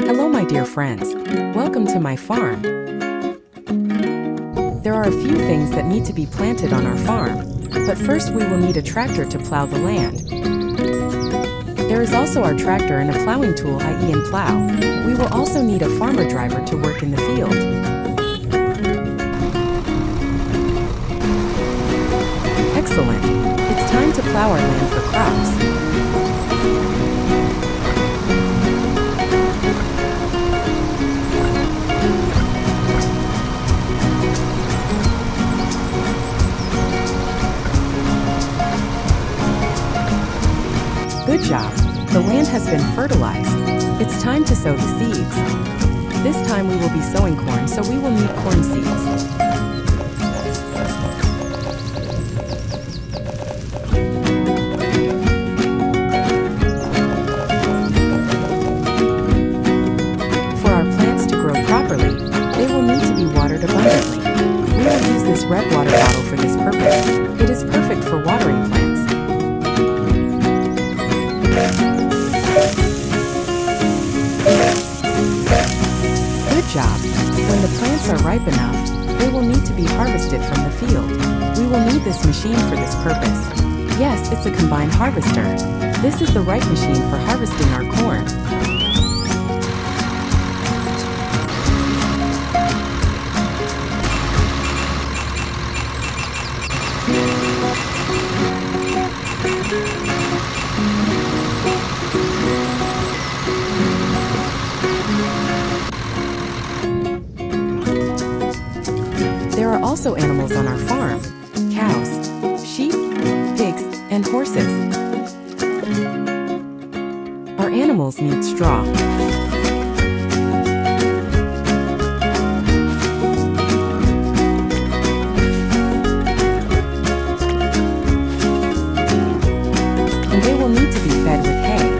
Hello, my dear friends. Welcome to my farm. There are a few things that need to be planted on our farm, but first we will need a tractor to plow the land. There is also our tractor and a plowing tool, i.e. an plow. We will also need a farmer driver to work in the field. Excellent! It's time to plow our land for crops. Good job! The land has been fertilized. It's time to sow the seeds. This time we will be sowing corn, so we will need corn seeds. For our plants to grow properly, they will need to be watered abundantly. We will use this red water bottle for this purpose. It is perfect for watering plants. Good job! When the plants are ripe enough, they will need to be harvested from the field. We will need this machine for this purpose. Yes, it's a combined harvester. This is the right machine for harvesting our corn. There are also animals on our farm: cows, sheep, pigs, and horses. Our animals need straw. And they will need to be fed with hay.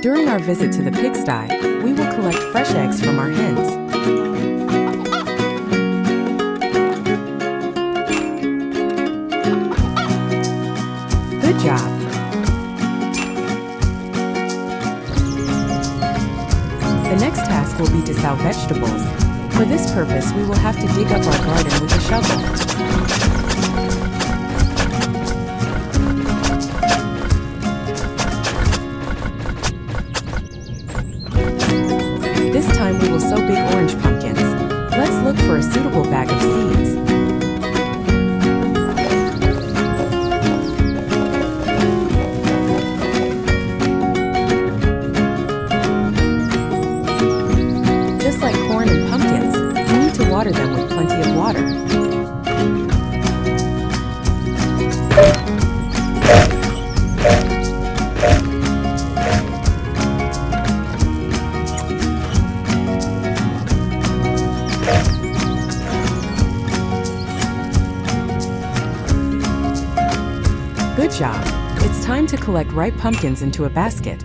During our visit to the pigsty, we will collect fresh eggs from our hens. Good job! The next task will be to sow vegetables. For this purpose, we will have to dig up our garden with a shovel. This time we will sow big orange pumpkins. Let's look for a suitable bag of seeds. Just like corn and pumpkins, we need to water them with plenty of water. Good job! It's time to collect ripe pumpkins into a basket.